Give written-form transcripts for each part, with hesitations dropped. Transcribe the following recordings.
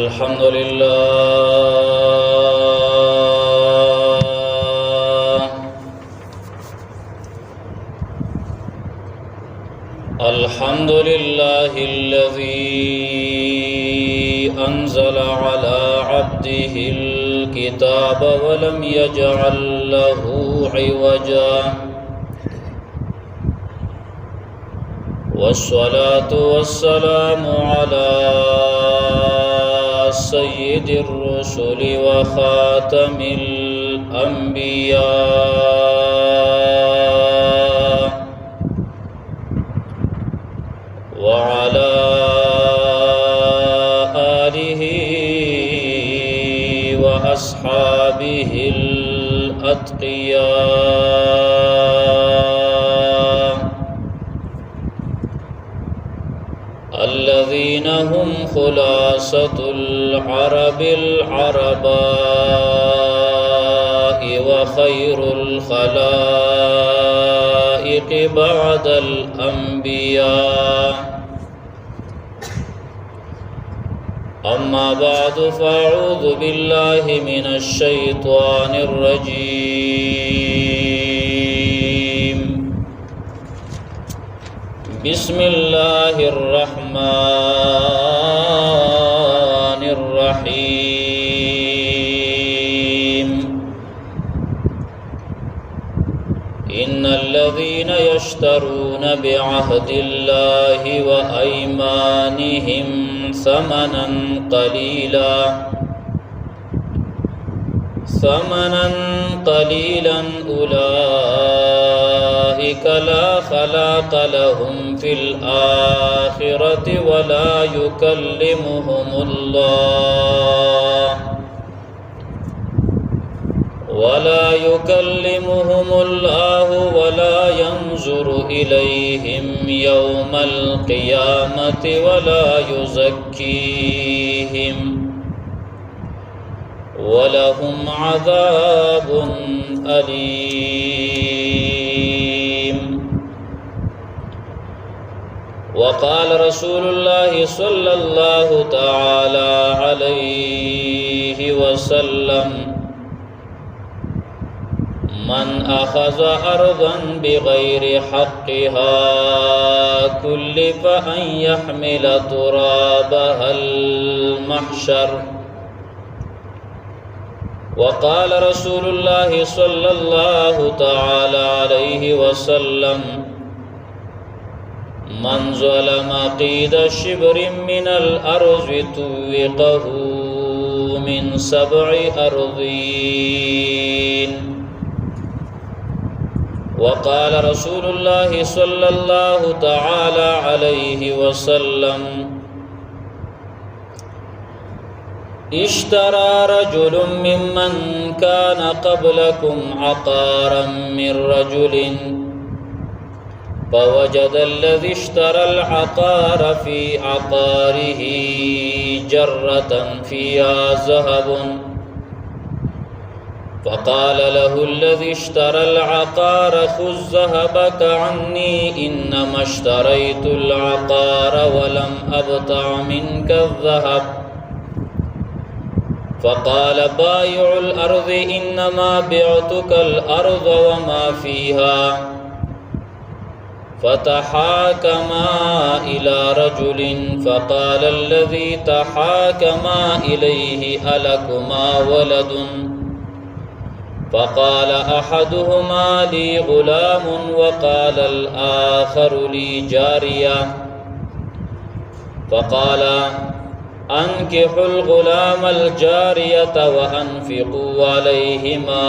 الحمد لله الحمد لله الذي أنزل على عبده الكتاب ولم يجعل له عوجا والصلاة والسلام على سيد الرسل وخاتم الأنبياء وعلى آله وأصحابه الأتقياء الذين هم خلاصة العرب العرباء وخير الخلائق بعد الأنبياء أما بعد فأعوذ بالله من الشيطان الرجيم بسم الله الرحمن الرحيم إن الذين يشترون بعهد الله وأيمانهم ثمنا قليلا أولئك لا خلاق لهم في الآخرة ولا يكلمهم الله ولا ينظر إليهم يوم القيامة ولا يزكيهم ولهم عذاب أليم. وقال رسول الله صلى الله تعالى عليه وسلم من أخذ أرضا بغير حقها كلف أن يحمل ترابها المحشر. وقال رسول الله صلى الله تعالى عليه وسلم من ظلم قيد شبر من الأرض توقه من 7 أرضين. وقال رسول الله صلى الله تعالى عليه وسلم اشترى رجل ممن كان قبلكم عقارا من رجل فوجد الذي اشترى العقار في عقاره جرة فيها ذهب فقال له الذي اشترى العقار خذ ذهبك عني إنما اشتريت العقار ولم أبتع منك الذهب. فقال بائع الأرض إنما بعتك الأرض وما فيها. فتحاكما إلى رجل فقال الذي تحاكما إليه ألكما ولد؟ فقال أحدهما لي غلام وقال الآخر لي جارية. فقال أنكحوا الغلام الجارية وأنفقوا عليهما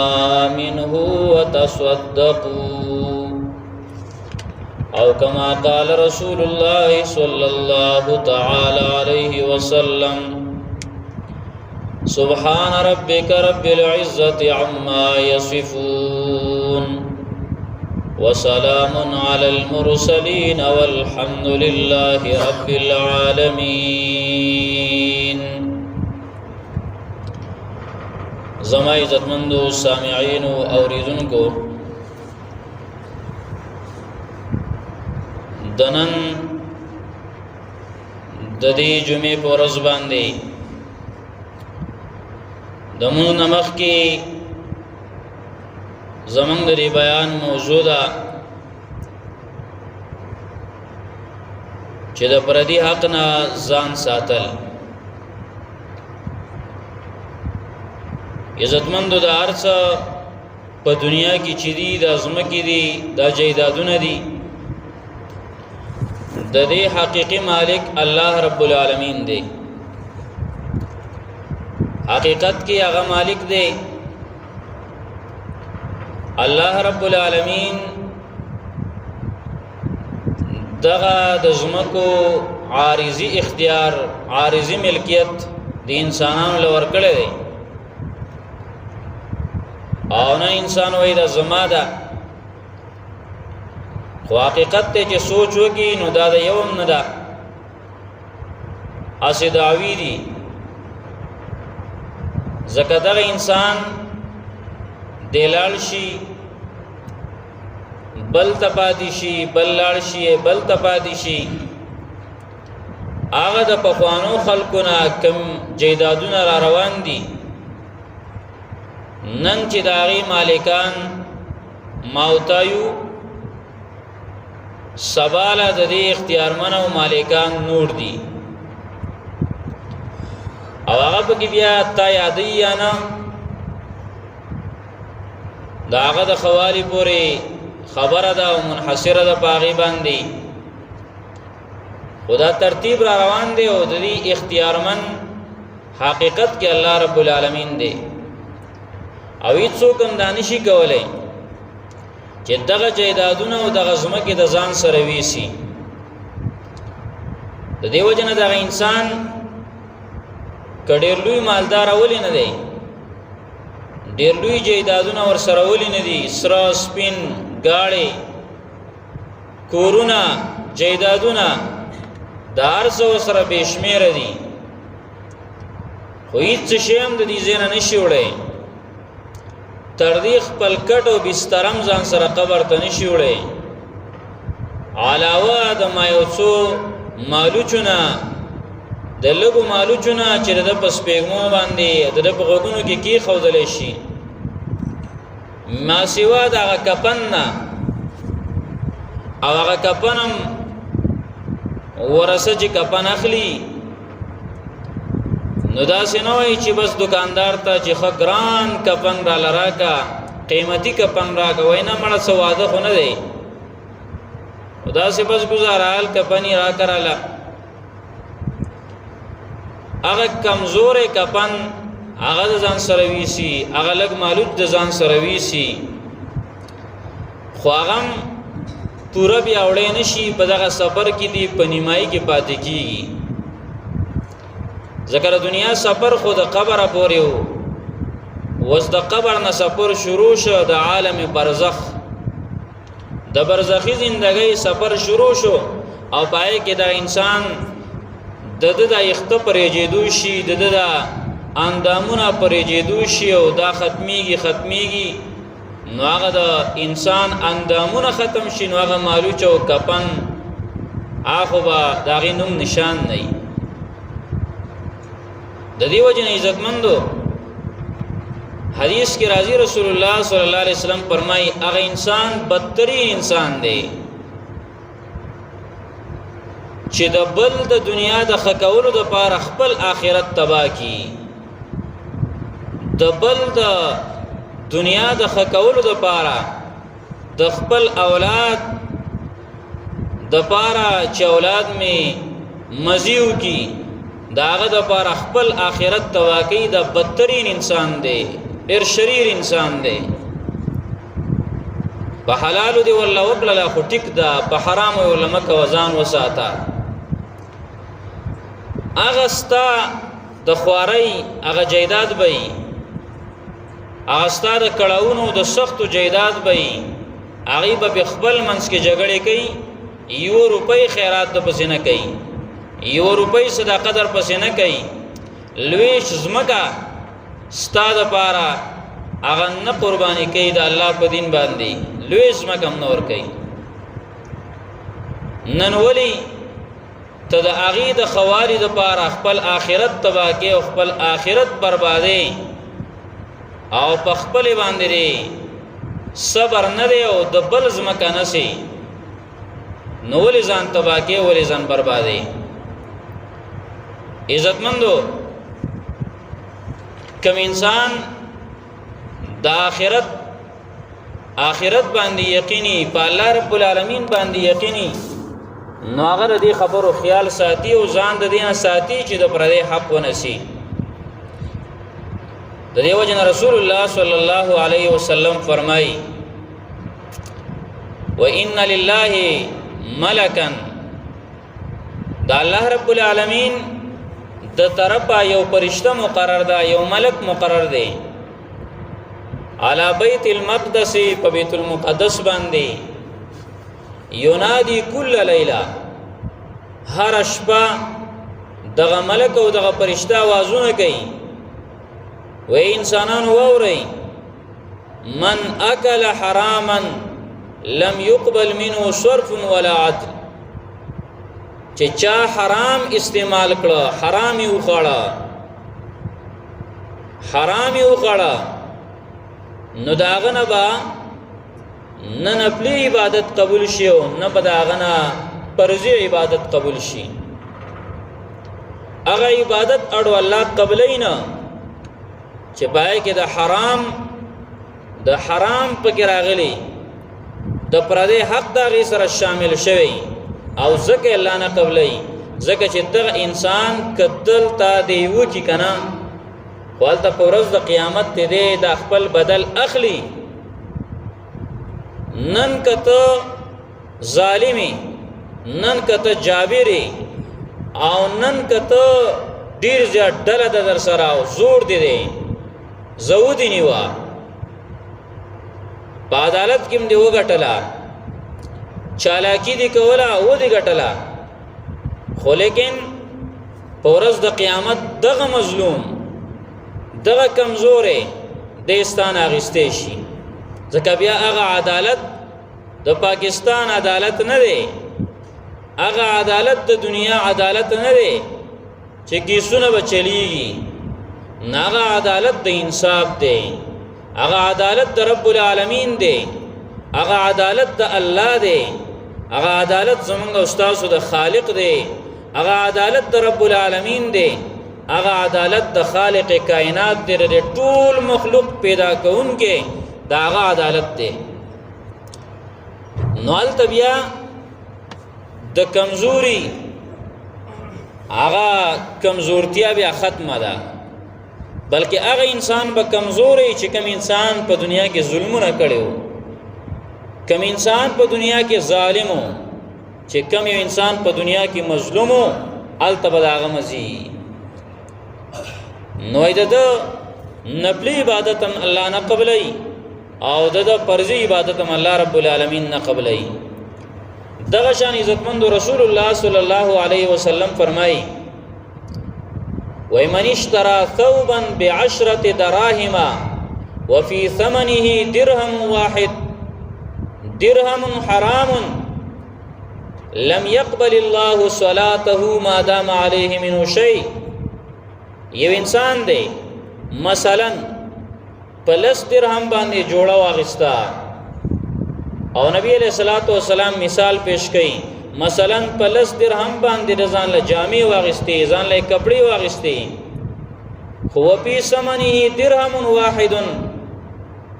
منه وتصدقوا أو كما قال رسول الله صلى الله تعالى عليه وسلم سبحان ربك رب العزة عما يصفون وسلام على المرسلين والحمد لله رب العالمين. زما عزتمندو سامعین و اوریدونکو دنن د دې جمعې په ورځ باندې دمون نمخ کی زمن دری بیان موجوده چې د پردي حق نه ځان ساتل. عزتمندو د هر څه په دنیا کې چې دي د ځمکې دي دا جایدادونه دي د دې حقيقي مالک الله رب العالمین دی. حقیقت کې هغه مالک دی الله رب العالمین. دغه د ځمکو عارضی اختیار عارضی ملکیت د انسانانو لور کړی دی او نه انسان وای دا زما ده. خو حقیقت ته چې سوچ وکي نو دا د یوم نه ده اسی دعوی دي. ځکه دغه انسان دلال شي بل تپادی شي بل لاړ شي بل تپادی شي. هغه د پخوانو خلقونه کم جیدادونه را روان دي نن چې داغي مالکان ماوتایو سباله د دې اختیارمنو مالکان نور دي او هغه په بیا تا یادی یا نه داغه د خوالي پورې خبره ده او منحصره ده پاغي باندې. خدا ترتیب را روان دی او د دې اختیارمن حقیقت کې الله رب العالمین دی او هیڅوک هم دانشي کولای چې دغه جیدادونه او دغه ځمکې د ځان سره ویسي. د دیو جن دغه انسان کډیر لوی مالدار اولی نه دی ډیر لوی جیدادونه ور سره اولی نه دي سره سپین گاڑی کورونه جیدادونه دار سو سره بشمیر دي خو هیڅ شی هم د دې زینه نشي وړي. تردیخ پلکټ او بسترم ځان سره قبر ته نشي وړي علاوه د مایوڅو مالوچونه د لګو مالوچونه چې د پسپېګمو باندې د غوګونو کې کی خودل شي ما سیوا د کپن او هغه کپنم ورسه چې کپن اخلي نو دا سينوي چې بس دکاندار ته چې خګران کپن را لراکا قیمتي کپن راکا وینا مړه سواده خو نه دی خدا سے بس گزارال کپنی را کراله هغه کمزور کپن هغه ځان سره ویسي هغه لګ مالوت د ځان سره ویسي خو هغه پورا بیا وړې نشي په دغه سفر کې دی پنیمای کې پاتې کیږي. ذکر دنیا سفر خود قبر پورې وو وز د قبر نه سفر شروع شو د عالم برزخ د برزخی زندګۍ سفر شروع شو او پای کې دا انسان د یخته پرې جېدو شي د اندامونه پرې جېدو شي او دا ختميږي نو هغه د انسان اندامونه ختم شي نو هغه مالوچ او کپن هغه با داغه نوم نشان نه د دې وجه عزتمندو حدیث کې راځي رسول الله صلی الله علیه وسلم فرمایي هغه انسان بدترین انسان دی چې د بل د دنیا د خکولو د پاره خپل آخرت تباہ کی د بل د دنیا د خکولو د پاره د خپل اولاد د پاره چې اولاد می مزیو کی داغه د پاره خپل آخرت تباہ کی د بدترین انسان دی ډیر شریر انسان دی. په حلال دی والله وکړه خو ټیک ده په حرام ولا مکه وزان وساته اغستا د خواري هغه جیداد بې اغستا د کړهونو د سختو جیداد بې هغه به خپل منس کې جګړه کوي یو روپۍ خیرات د پسینه کوي یو روپۍ صدقه در پسینه کوي لویش زمکا ستاد پارا هغه نه قرباني کوي د الله په دین باندې لویش زمکا نور کوي نن ولی ته د اغه د خواري د پاره خپل آخرت تباہ کې او خپل آخرت بربادي او په خپل باندې دی صبر نه دی او د بل ځمکه نسی نو ولې ځان تباہ کې ولې ځان بربادي عزتمندو کوم انسان د آخرت باندې یقیني په الله رب العالمین باندې یقیني نو هغه دې خبرو خیال ساتي او ځان د دې ساتي چې د پردې حق ونسی د دې وجه رسول الله صلی الله علیه وسلم فرمایي وان لله ملکا دا الله رب العالمین د طرفه یو فرشتہ مقرر ده یو ملک مقرر ده علی بیت المقدس په بیت المقدس باندې ینادی کل لیله هر شپه دغه ملک او دغه فرشتہ आवाजونه کوي و انسانان ووري من اكل حراما لم يقبل منه صرف ولا عدل چې چا حرام استعمال کړه حرام یو خړه نو داغه نه با نه نفلی عبادت قبول شي او نه بداغه نه فرضی عبادت قبول شي هغه عبادت اړو الله قبلینا چې پای کې د حرام پکې راغلي د پردې حق د غي سره شامل شوی او ځکه الله نه قبلای ځکه چې دغه انسان کدل تا دیو کی کنا خپل په ورځ د قیامت ته دی د خپل بدل اخلي نن کته ظالمی نن کته جابری او نن کته ډیر زیات ډله د در سره او زور دی زودی نیوا په عدالت کې دی وګټلا چالاکی دی کولا او دی ګټلا خو لیکن پورز د قیامت دغه مظلوم دغه کمزورې دستان اغستې شي ځکه بیا هغه عدالت د پاکستان عدالت نه دی هغه عدالت د دنیا عدالت نه دی چې کیسونه بچلیږي هغه عدالت د انصاف دی هغه عدالت د رب العالمین دی هغه عدالت د الله دی هغه عدالت زمونږ استاد د خالق دی هغه عدالت د رب العالمین دی هغه عدالت د خالق کائنات دی د ټول مخلوق پیدا کونکي دا هغه عدالت دی نو التبیا د کمزوري هغه کمزورتیا بیا ختمه ده بلکې هغه انسان به کمزوري چې کوم انسان په دنیا کې ظلمونه کړو کوم انسان په دنیا کې ظالمو چې کوم یو انسان په دنیا کې مظلومو التبداغه مزي نو د نفلی عبادت هم الله نه قبلای او د فرضی عبادت هم الله رب العالمین نه قبلای دغه شان عزتمند رسول الله صلی الله علیه وسلم فرمای ومن اشترى ثوبا ب10 دراهم وفي ثمنه درهم واحد درهم حرام لم يقبل الله صلاته ما دام عليه منه شيء یو انسان دی مثلا پلس درهم باندې جوړه واغستا او نبی علیہ الصلوۃ والسلام مثال پیش کړي مثلا پلس درهم باندې ځان له جامې واغستې ځان له کپڑے واغستې خو په ثمنه درهم واحد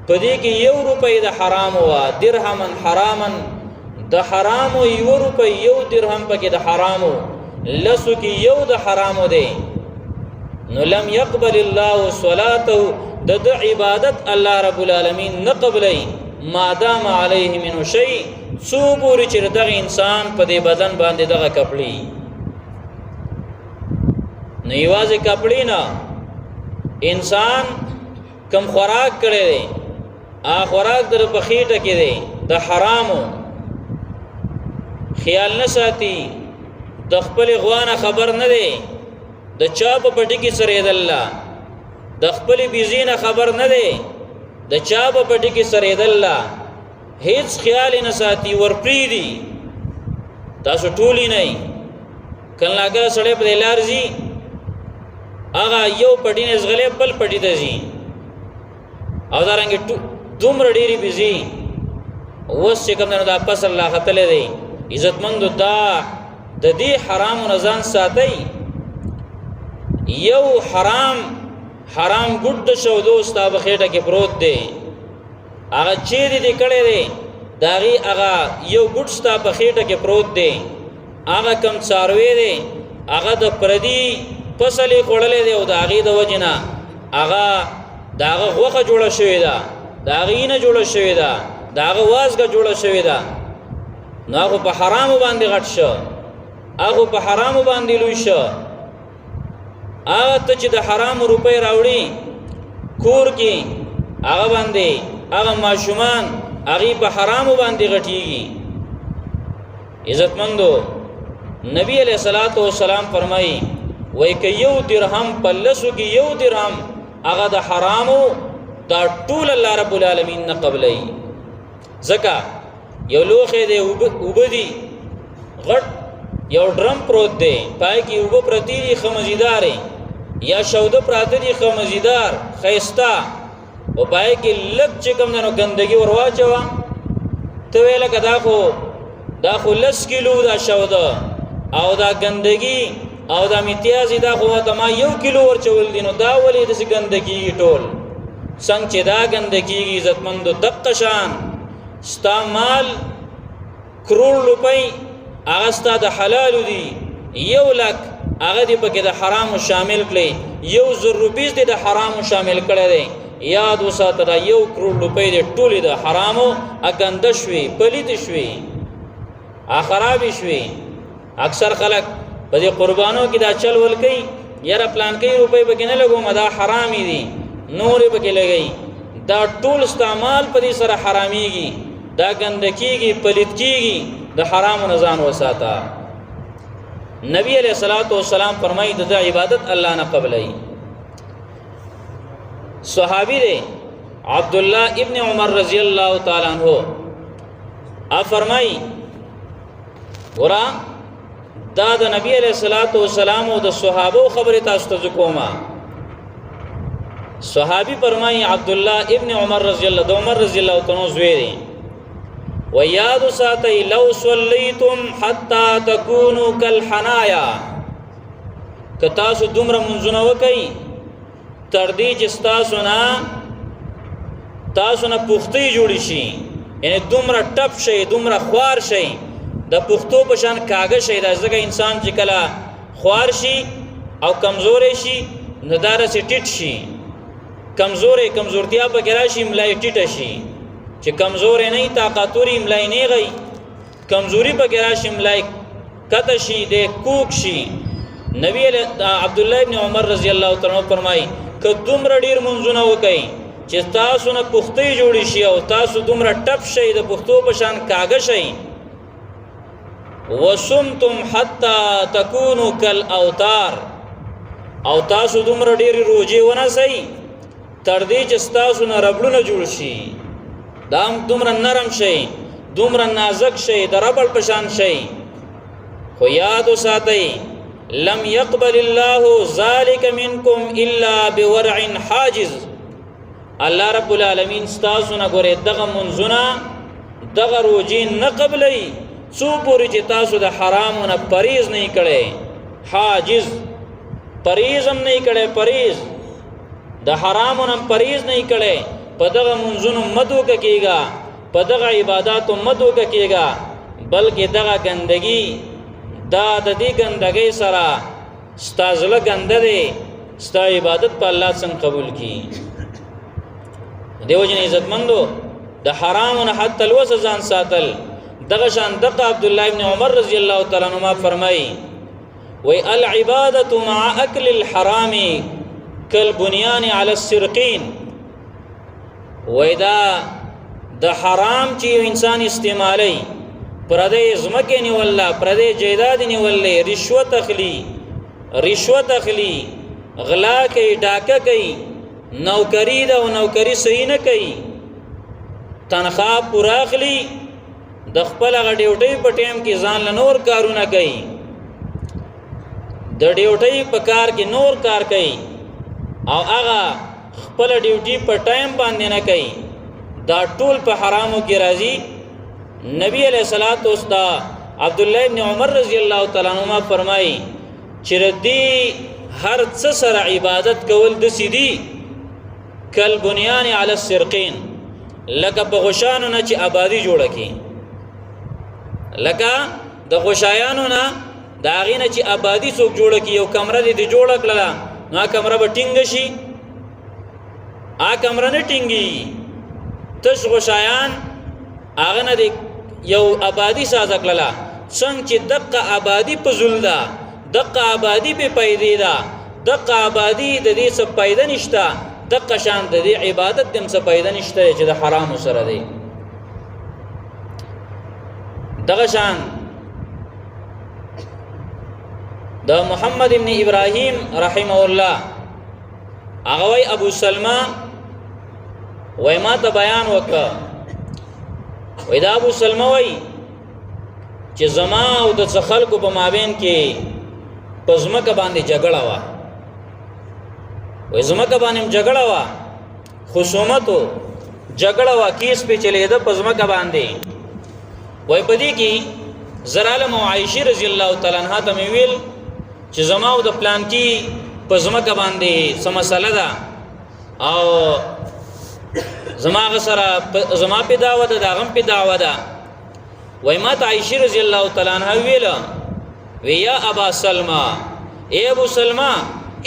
پدې کې یو روپۍ د حرام وا درهم حراما د حرام یو روپۍ یو درهم پکې د حرامو لسو کې یو د حرامو دی نو لم يقبل الله صلاته د عبادت الله رب العالمین نه قبلای ما دام علیه من شیء سو پوری چې دغه انسان په دې بدن باندې دغه کپړی نه یوازې کپړی نه انسان کم خوراک کړي دی خوراک در په خېټه کې دی د حرامو خیال نه ساتي د خپل غوانه خبر نه دی د چا په پټي کې سره د الله د خپل بيزینه خبر نه دی د چا په پټي کې سره د الله هیڅ خیال نه ساتي ورپری دي تاسو ټولې نه کله سړې په لارځي هغه یو پټي نه زغلې بل پټي ته ځي او دارنګ دومره ډېری بيزي اوس چې کوم نه دا فصل لا خطلې دی عزتمند دا د دې حرام نزان ساتي یو حرام ګډ شو دوست اب خېټه کې پروت دی هغه چې دې کړي دی داغي هغه یو ګډ ستا په خېټه کې پروت دی هغه کم څاروي دی هغه د پردي فصلې خړلې دی او داغي د وجنه هغه داغه غوخه جوړه شوې ده داغي نه جوړه شوې ده داغه وازګه جوړه شوې ده نو هغه په حرام باندې غټ شو هغه په حرام باندې لوي شو هغه ته چې د حرام روپۍ راوړي کور کې هغه باندې هغه ماشومان هغه په حرام باندې غټيږي عزتمندو نبی علیہ الصلوۃ والسلام فرمایي وای ک یو درهم پلسو کې یو درهم هغه د حرامو دا ټول الله رب العالمین نه قبلای زکا یو لوخه دی وبدي غټ یو ډرم پروت دی پای کې وب پرتی خمزیدارې یا شوده پراته دي خمزیدار خيستا او پای کې لږ چې کوم نو ګندګي ورواچوا ته ویل کدا خو لس کیلو دا شوده او دا ګندګي او دا امتیازي دا خو ته ما 1 کیلو ورچول دي نو دا ولې د ګندګي ټول څنګه چې دا ګندګي عزتمند دقشان ستا مال کروڑ روپۍ هغه ستا د حلال دي 1 لک هغه دې پکې د حرام شامل کړي 1,000 روپۍ دې د حرام شامل کړي دي یاد وساته دا 1 کروڑ روپۍ دې ټولې د حرامو اګند شوي پلید شوي اخراب شوي اکثر خلک په دې قربانو کې دا چل ول کوي یاره پلان کې روپۍ پکې نه لګو مدا حرامي دي نور پکې لګي دا ټول استعمال په دې سره حراميږي دا ګندکیږي پلید کیږي د حرام نزان وساته نبی علیہ الصلوۃ والسلام فرمایي د عبادت الله نه قبلای صحابي دی عبد الله ابن عمر رضی الله تعالی عنہ فرمایي ورا دا د نبی علیہ الصلوۃ والسلام او د صحابه خبره تاسو ته کومه صحابي فرمایي عبد الله ابن عمر رضی الله تعالی زوی دی وياد ساتي لو صليتم حتى تكونوا كالحنايا کتاسو دومره منځونه وکي تر دې چې تاسو نه پختي جوړی شي یعنی دومره ټپ شي دومره خوار شي د پختو په شان کاغه شي دا ځکه انسان چې کله خوار شي او کمزور شي نداره سي ټټ شي کمزورتیا په ګراشي ملای ټټ شي چې کمزور نه طاقتوري ملای نه غي کمزوري په ګراشي ملای کته شي د کوک شي نبی عبد الله ابن عمر رضی الله تعالی عنہ فرمایي ک دومره ډیر منځونه وکي چې تاسو نه پختي جوړی شي او تاسو دومره ټپ شي د پختو په شان کاغه شي وسمتم حتا تكونوا كالاوتار او تاسو دومره ډیر روزي ونه سي تر دې چې تاسو نه ربړونه جوړ شي دام دومره نرم شي دومره نازک شي د ربړ په شان شي خو یاد وساتئ لم يقبل الله ذلك منكم الا بورع حاجز الله رب العالمین تاسو نه ګوره دغه منځونه دغه روزي نه قبلي څو پورې چې تاسو د حرام نه پرهیز نه کړي حاجز پرهیز هم نه کړي پرهیز د حرام نه پرهیز نه کړي په دغه منځونو مدو کېږي په دغه عبادتو مدو کېږي بلکې دغه ګندګي دا د دې ګندګي سره ستازله ګنده دي ستا عبادت په الله څنګه قبول کی دیو جن عزتمندو د حرام نه حتی الوس ځان ساتل دغه شان دغه عبد الله ابن عمر رضی الله تعالی عنہ فرمایي وی العباده مع اكل الحرام كالبنيان على السرقين وېدا د حرام چې انسان استعمالي پردې زمکه نیولا پردې جیداد نیولې رشوت اخلي غلا کوي ډاکه کوي نوکری دا او نوکری صحیح نه کوي تنخواه پورا اخلي د خپل غ ډیوټي په ټیم کې ځان له نور کارونه کوي د ډیوټي په کار کې نور کار کوي او هغه خپل ډیوټي په ټایم باندې نه کوي دا ټول په حرامو کې راځي نبی علیہ الصلوۃ والسلام عبد الله ابن عمر رضی الله تعالی عنہما فرمایي چې ردی هر څه سره عبادت کول د سیدی کل بنیان علی السرقین لکه په غشانو نه چې آبادی جوړه کی لکه د غشایانو نه دا غینه چې آبادی څوک جوړه کی یو کمره دې جوړه کړه نو کمره به ټینګ شي کمره نه ټینګي تش غشایان هغه نه دی یو آبادی سازه کړه څنګه چې دقه آبادی په زلدا دقه آبادی په پیدا ده دقه آبادی د دې څه پیدا نشته دقه شان د دې عبادت دم څه پیدا نشته چې د حرام سره دی دغه شان د محمد ابن ابراهیم رحمه الله هغه وی ابو سلمہ وای ما ته بیان وکړه وای دا ابو سلمہ وای چې زما او د خلکو په مابین کې پزمکه باندې جګړه وا وای زمکه باندې جګړه وا خصومت جګړه وا کیس په چلے ده پزمکه باندې وای پدې کې زرالم او عائشه رضی الله تعالی عنها ته ویل چې زما او د پلان کې پزمکه باندې سم مسله ده او زما غسره زما په دعوت ده غم په دعوت ده وای ما ته عائشه رضی الله تعالی عنها ویل ویا ابا سلمہ اے ابو سلمہ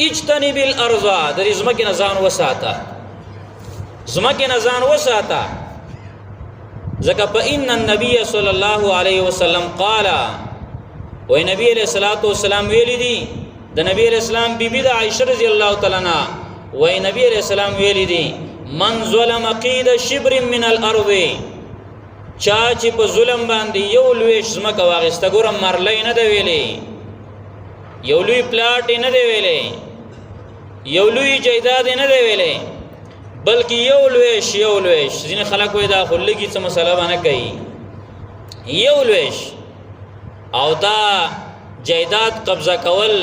اجتنب الارض د زمکه نزان وساته زمکه نزان وساته ځکه په ان النبي صلی الله علیه وسلم قال وای نبی علیہ الصلوۃ والسلام ویل دي د نبی علیہ السلام بیبی د عائشه رضی الله تعالی عنها وای نبی علیہ السلام ویل دي من ظلم قید شبر من الارض چا چې په ظلم باندې یو لوی زمکه واغسته ګورم مرلې نه دی ویلې یو لوی پلاټ نه دی ویلې یو لوی جیداد نه دی ویلې بلکې یو لوی ځینې خلک وای دا خلګي څه مسله باندې کوي یو لوی او دا جیداد قبضه کول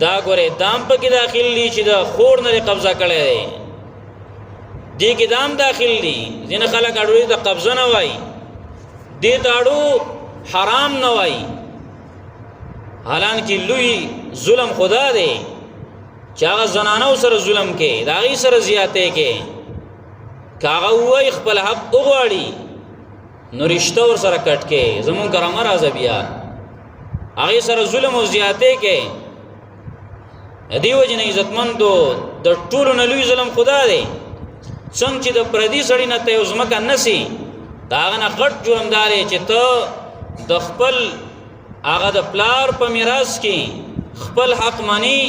دا ګوره دام په کې داخل دي چې دا خور نه قبضه کړي دي کې دام داخل دي ځینې خلک اړوي د قبضه نه وای دې تاړو حرام نه وای حالانکه لوی ظلم خدا دی چې هغه زنانو سره ظلم کې دا غي سره زیاته کې کاغه وای خپل حق وغواړي نو رشتہ ور سره کټ کې زمون کرامه راځي بیا هغه سره ظلم او زیاته کې دیو جن عزتمندو د ټولو نه لوی ظلم خدا دی څنګه چې د پردي سړی نه ته زمکه نسی داغه نه غټ جرمدار چې ته د خپل هغه د پلار په میراث کې خپل حق مانی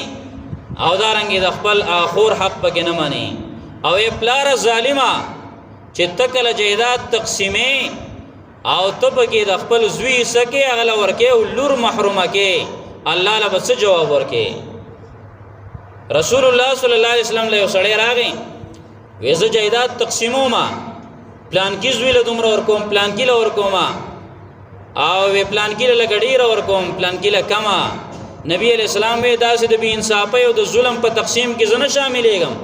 او دارنګي د خپل اخور حق پکې نه مانی او ای پلار ظالما چې تکل جیدات تقسیمې او ته پکې د خپل زوی سکه اغله ورکه او لور محرومه کې الله له بس جواب ورکه رسول الله صلی الله علیه وسلم له سړی راغی وېزه جیدات تقسیمو ما پلان کې زوی له دومره ور کوم پلان کې له ور کوم او وی پلان کې له ګډیر ور کوم پلان کې له کما نبی علیہ السلام وی داسې د بی انصافی او د ظلم په تقسیم کې زنه شاملېږم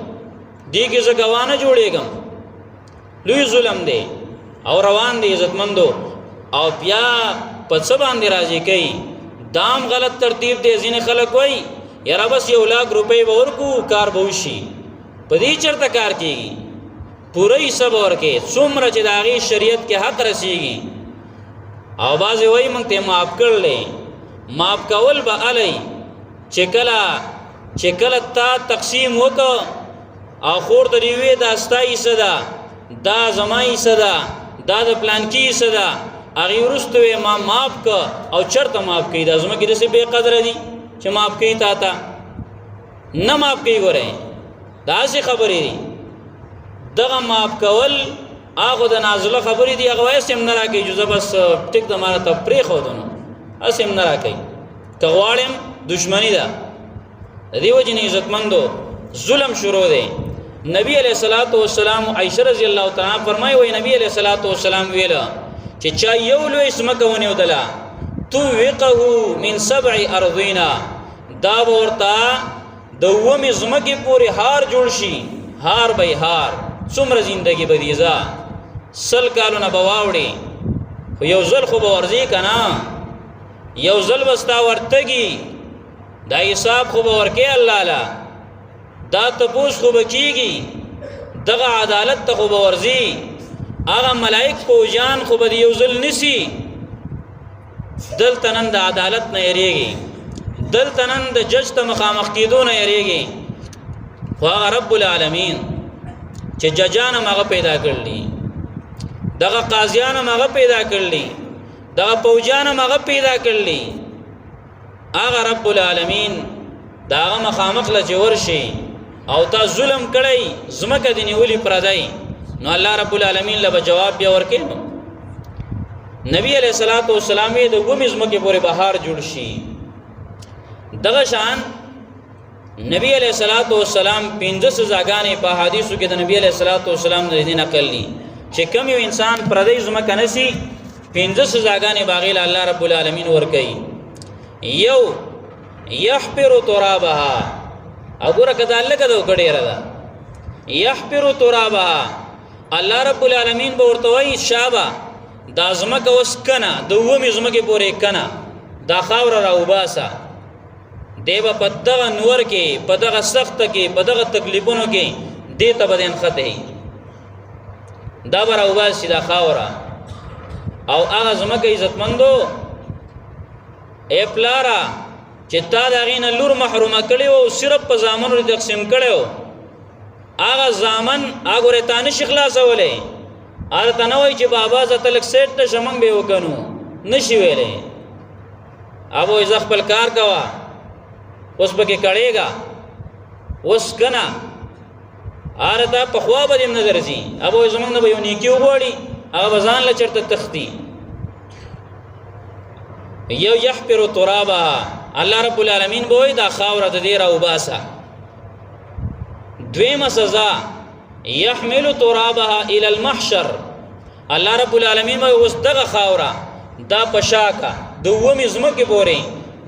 دی کې ز غوانه جوړېږم لوی ظلم دی او روان دی عزتمندو او بیا په څه باندې راځي کوي دام غلط ترتیب دی ځینې خلک وای یاره بس 1 लाख روپۍ ورکو کار به وشي په دې چرته کار کیږي پوره حساب ورکې څومره چې داغي شریعت کې حق رسیږي او باز وای مونږ ته معاف کړلې معاف کول به علي چې کله تا تقسیم وکړه او خور د ریوي د استای صدا دا زمای صدا دا د پلان کې صدا اغه ورستوي ما معاف ک او چرته معاف کړي دا زما کې دسه بے قدر دي چې معاف کړي تا نه معاف کړي ګوره دا څه خبرې دي دغه معاف کول هغه د نازله خبرې دي هغه واسم نه راکې جو بس ټیک د ماره ته پرې خو دنو اسم نه راکې کغواړم دشمنی ده دیو جن عزتمندو ظلم شروع دی نبی علیہ الصلوۃ والسلام عائشہ رضی الله تعالی فرمایي وای نبی علیہ الصلوۃ والسلام ویلا چې چا یو لوی اسمکه ونیو دلا تو وقه من 7 ارضینا دا ورتا د ومه زمکه پوری هار جوړ شي هار بی هار څومره زندگی بدیزا سل کالونه بواوړي خو یو ځل خو به ورځي که نه یو ځل به ستا ورتګي دا حساب خو به ورکې الله له دا تپوس خو به کېږي دغه عدالت ته خو به ورځي هغه ملائک فوجان خو به د یو ځل نیسي دلته نن د عدالت نه یریږي دلته نن د جج ته مخامخ کېدو نه یریږي خو هغه رب العالمین چې ججان هم هغه پیدا کړلي دغه قاضیان هم هغه پیدا کړلي دغه فوجان هم هغه پیدا کړلي هغه رب العالمین دا هغه مخامخ له چې ورشي او تا ظلم کړی ځمکه دې نیولې پردی نو الله رب العالمین له به جواب بیا ورکوي نبی علیہ الصلوۃ والسلام د ومې ځمکې پورې بهار جوړ شي دغه شان نبی علیہ الصلوۃ والسلام 15 سزاګانې په حدیثو کې د نبی علیہ الصلوۃ والسلام د دې نقل دي چې کوم یو انسان پردی ځمکه نسی 15 سزاګانې باغیل الله رب العالمین ورکوي یو یحفر ترابها وګوره کدا الله کده وکړي را یحفر ترابها الله رب العالمین به ورته وایي شابه دا ځمکه اوس کنه د ومې ځمکې پورې کنه دا خاوره راوباسه دی به په دغه نور کې په دغه سخت کې په دغه تکلیفونو کې دې ته به انخته دا به راوباسي دا خاوره او هغه ځمکه عزتمندو ای پلاره چې تا د هغې نه لور محرومه کړې وه او صرف په زامنو تقسیم کړی و هغه زامن هغه ورې تا نشي خلاصولی هغه ته نه وایي چې بابا زه ته لږ سیټ ته شه موږ به یې وکنو نشي ویلی هغه وایي زه خپل کار کوه اوس پکې کړېږه اوس که نه هغه ته پخوا به دې نه درځي هغه وایي زموږ نه به یو نیکي وغواړي هغه به ځان له چېرته تښتي یو یحفر ترابها الله رب العالمین به وایي دا خاوره د دې راوباسه دویمه سزا یحمل ترابها الى المحشر الله رب العالمین به اوس دغه خاوره دا پشاکه د ومې ځمکې پورې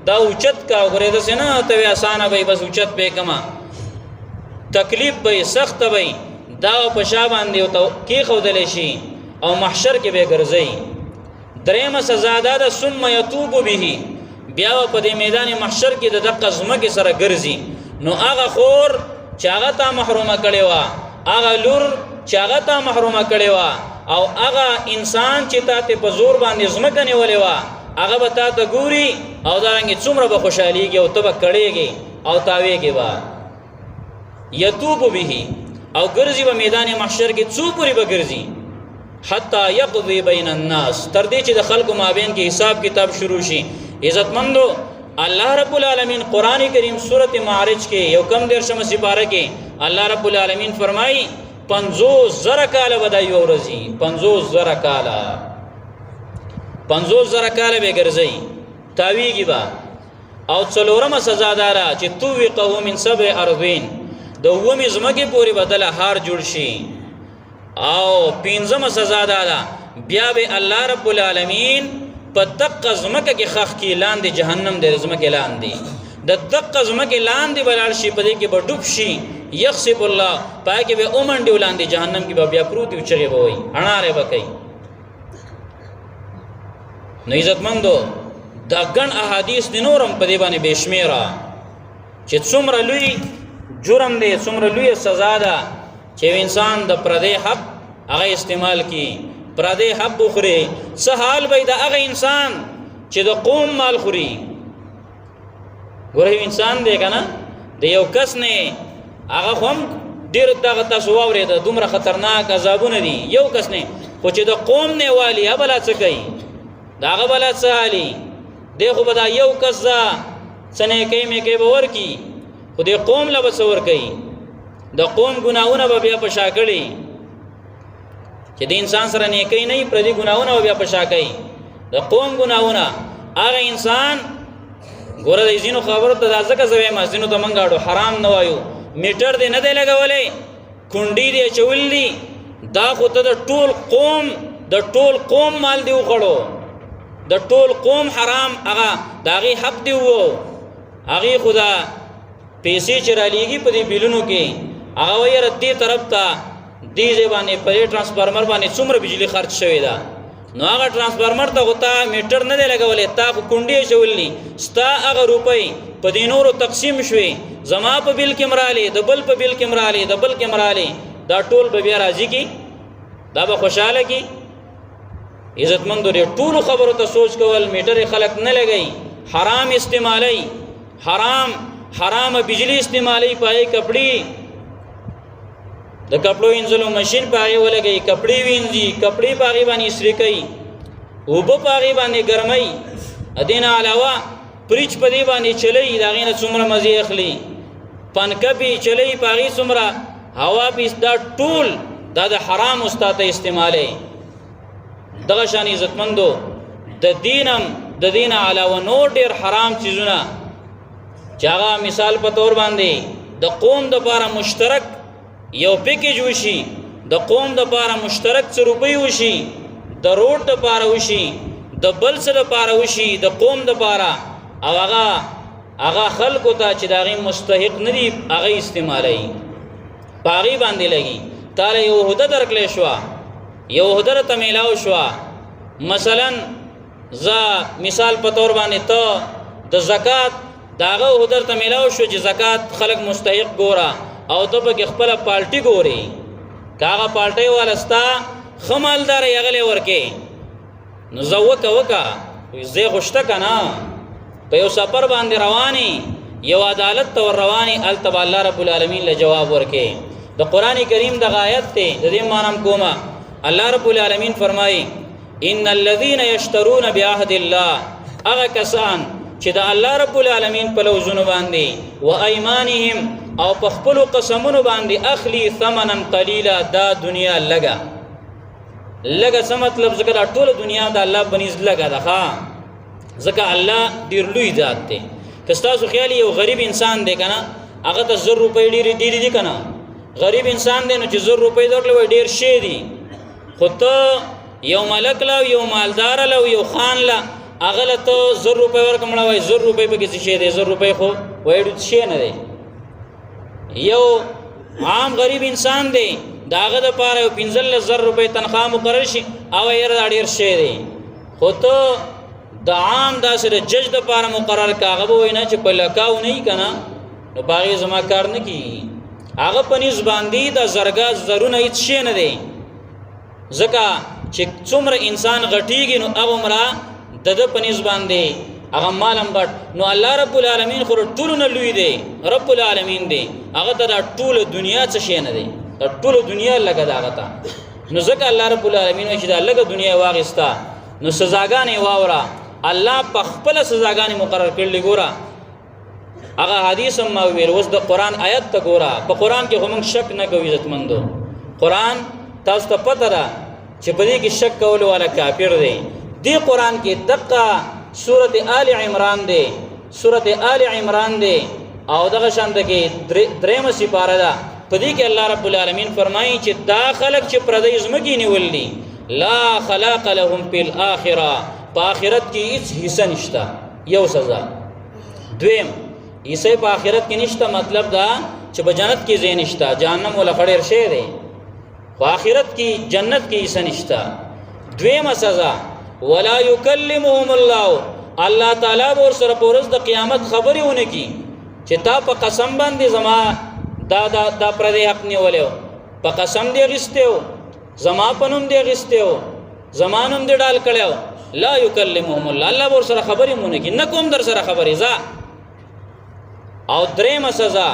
دا اوچت کا وګورې داسې نه ته وې اسانه به بس اوچت به کما تکلیف به سخت به دا په شا باندې او کې خودلې شي او محشر کې به ګرځي درېمه سزا ده ثم يتوب به بیا په دې میدان محشر کې د دقه ځمکې سره ګرځي نو هغه خور چې هغه ته محرومه کړي وا هغه لور چې هغه ته محرومه کړي وا او هغه انسان چې ته په زور باندې ځمکه نیولې وا هغه به تا ته ګوري او دارنګې څومره به خوشحالیږي او ته به کړېږي او تاویږي به یتوب به او ګرځي به میدان محشر کې څو پورې به ګرځي حتی یقضي بین الناس تر دې چې د خلکو مابین کې حساب کتاب شروع شي عزتمندو الله رب العالمین قرآن کریم سورۃ معارج کې یو کم 13 سپاره کې الله رب العالمین فرمایي 50,000 کاله به دا یو ورځي 50,000 کاله 50,000 کاله به ګرځي تاویږي به او څلورمه سزا دارا چې توقه من سبع ارضین د ومې ځمکې پورې بدله هار جوړ شي او پنځمه سزا دارا بیا به الله رب العالمین په دقه ځمکه کې خخ کې لاندې جهنم د ځمکې لاندې د دقه ځمکې لاندې بلال شي په دې کې به ډوب شي یخسف الله پای کې به اومنډي لاندې جهنم کې به بیا پروت او چغې به وي اڼاره به کوي نو عزتمندو دا ګڼ احادیث د نورم په دې باندې بشمیره چې څومره لوی جرم دی څومره لوی سزا ده چې انسان د پردی حق هغه استعمال کی پردی حق بخوري څه حال به د هغه انسان چې د قوم مال خوري ګوره انسان دی کنه د یو کس نه هغه هم ډیر دغه تاسو واورید دومره خطرناک عذابونه دي یو کس نه خو چې د قوم نه والی بل څه کوي داغه بل څه حالي دغه به دا یو کس ځا څنګه کوي مې کوي باور کی خو د قوم له بسور کوي د قوم ګناونه به بیا په شاکړي چې د انسان سره نیکی نه پر دې ګناونه بیا په شاکړي د قوم ګناونه هغه انسان ګوره د زینو خبرو ته ځکه زوی مسجدونو ته منګاړو حرام نه وایو میټر دې نه دی لګولې کونډې دې چولې دا خو ته د ټول قوم مال دی وخړو د ټول قوم حرام هغه داغي حق دی وو هغه خدا پیسې چرالیږي په دې بیلونو کې هغه وایي دې طرف ته دې ځای باندې په دې ټرانسفارمر باندې څومره بجلی خرج شوې ده، نو هغه ټرانسفارمر ته خو تا میټر نه دی لګولی، تا خو کونډې اچولي، ستا هغه روپۍ په دې نورو تقسیم شوې، زما په بل کې مرالې، د بل په بل کې مرالې، د بل کې مرالې، دا ټول به بیا راځي کی، دا به خوشحاله کی. عزتمندو دې ټولو خبرو ته سوچ کول، میټر خلک نه لګي، حرام استعمالي، حرام بجلی استعمالي، پای کپڑی د کپړو وینځلو ماشين پاغي ولګي، کپړې وینځي، کپړې پاغي باندې استری کوي، اوبه پاغي باندې ګرمي، ادین علاوه پریچ پدی باندې چلی، دا غینه څومره مزي اخلي، پنکپی چلی پاغي څومره هوا پیس، دا ټول دا د حرام استاد استعمالي. دغه شان عزتمندو د دین علاوه نور ډیر حرام چیزونه چې هغه مثال په تور باندې د قوم د لپاره مشترک یو پیکیج وشي، د قوم د لپاره مشترک څه روپۍ وشي، د روډ د لپاره وشي، د بل څه د لپاره وشي، د قوم د لپاره، او هغه خلکو ته چې د هغې مستحق نه دي هغه استعمالوي، په هغې باندې لګي. تاله یو عهده درکړلی شوه، یو عهده راته میلاو شوه، مثلا زه مثال په طور باندې ته د زکات د هغه عهده راته میلاو شو چې زکات خلک مستحق ګوره، او ته پکې خپله پالټي ګورې، که هغه پالټۍ والا ستا ښه مالدار یې هغلی ورکې، نو زه وکه زه خو شته که نه، په یو سفر باندې روانې، یو عدالت ته ور روانې، هلته به الله رب العالمین له جواب ورکې. د قرآن کریم دغه آیت دی، د دې معنی کومه، الله رب العالمین فرمایي ان الذين يشترون بعهد الله، هغه کسان چې د الله رب العالمین په لوزونو باندې و ایمانهم او په خپلو قسمونو باندې اخلي ثمنا قلیلا، دا دنیا لګه څه مطلب، ځکه دا ټوله دنیا د الله بنیز لګه ده، ښه ځکه الله ډېر لوی ذات دی. که ستاسو خیال یو غریب انسان دی که نه، هغه ته 1000 روپۍ ډېرې دي که نه، غریب انسان دی نو چې 1000 روپۍ درکړې وای ډېر شی دي، خو ته یو ملک له یو مالدار له یو خان له هغه له ته 1000 روپۍ ورکړه، مړه وایي 1000 روپۍ پکې څه شی دی، 1000 روپۍ خو وایي ډېر شی نه دی. یو عام غریب انسان دی، د هغه دپاره یو 15000 روپۍ تنخواه مقرر شي، او یاره دا ډېر شی دی، خو ته د عام داسې د جج دپاره مقرر که، هغه به وایي نه چې په لکاو نه وي که نه، نو په هغې زما کار نه کېږي. هغه په نیز باندې د زرګه زرونه هېڅ شی نه دی، ځکه چې څومره انسان غټیږي نو هغومره د ده په نیز باندې هغه مال هم غټ. نو الله رب العالمین خو ټولو نه لوی دی، رب العالمین دی، هغه ته دا ټوله دنیا څه شی نه دی، دا ټوله دنیا لګه ده هغه ته. نو ځکه الله رب العالمین وایي چې دا لږه دنیا واخېسته، نو سزاګانې واوره، الله په خپله سزاګانې مقرر کړلې. ګوره هغه حدیث هم ما وویل، اوس د قرآن آیت ته ګوره، په قرآن کې خو موږ شک نه کوو عزتمندو، قرآن تاسو ته پته ده چې په دې کې شک کولو والا کافر دی. دې قرآن کې دقه سورت آل عمران دی، سورت آل عمران دی، او دغه شانته کې درېمه سپاره ده، په دې کې الله رب العالمین فرمایي چې دا خلک چې پردی ځمکې نیول دي، لا خلاق لهم فی الاخره، په آخرت کې هیڅ حصه نشته، یو سزا. دویم حصه په آخرت کې نشته، مطلب دا چې په جنت کې ځای نشته، جهنم ولا خړیر شی دی، خو آخرت کې جنت کې حصه نشته. دویمه سزا ولا یکلمهم الله، الله تعالی به ورسره په ورځ د قیامت خبرې ونه کي چې تا په قسم باندې زما دا پردی حق نیولی و، په قسم دې اخیستی و، زما په نوم دې اخیستی و، زما نوم دې ډال کړی و. لا یکلمهم الله، الله به ورسره خبرې ونه کي، نه کوم در سره خبرې ځه. او درېمه سزا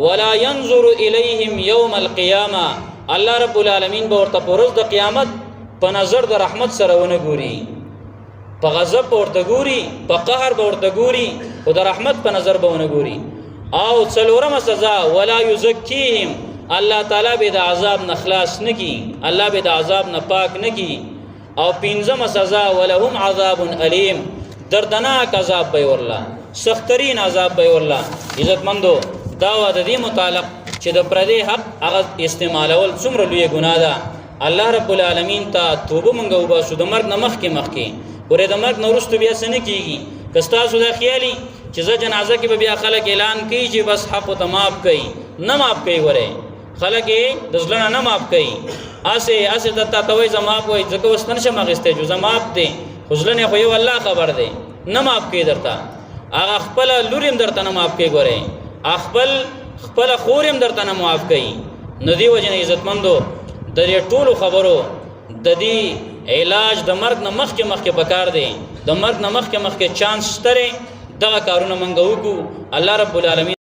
ولا ينظر الیهم یوم القیامه، الله رب العالمین به ورته په ورځ د قیامت په نظر د رحمت سره ونه ګوري، په غضب به ورته ګوري، په قهر به ورته ګوري، خو د رحمت په نظر به ونه ګوري. او څلورمه سزا ولا یزکیهم، الله تعالی به د عذاب نه خلاص نه کی، الله به د عذاب نه پاک نه کی. او پنځمه سزا ولهم عذاب الیم، دردناک عذاب به ورله، سخترین عذاب به ورله. عزتمندو دا و د دې متعلق چې د پردی حق هغه استعمالول څومره لوی ګناه ده. الله رب العالمین ته توبه مونږ وباسو د مرګ نه مخکې، ورې د مرګ نه وروسته بیا څه نه کېږي. که ستاسو دا خیالي چې زه جنازه کې به بیا خلک اعلان کوي چې بس حق ته معاف کوي، نه معاف کوي، ورې خلک د ځلنه نه ماف کوي اسه د تاسو زماپ وای ځکه وستن شم غسته جو زماپ دي خزلنه خو یو الله خبر دی نه ماف کوي درته هغه خپل لوریم درته نه ماف کوي ګوره خپل خوریم درته نه معاف کوي نو دی وجنه عزتمندو د دې ټولو خبرو د دې علاج د مرګ نه مخکې پکار دی د مرګ نه مخکې چانس ترې دغه کارونه منګو کو الله رب العالمین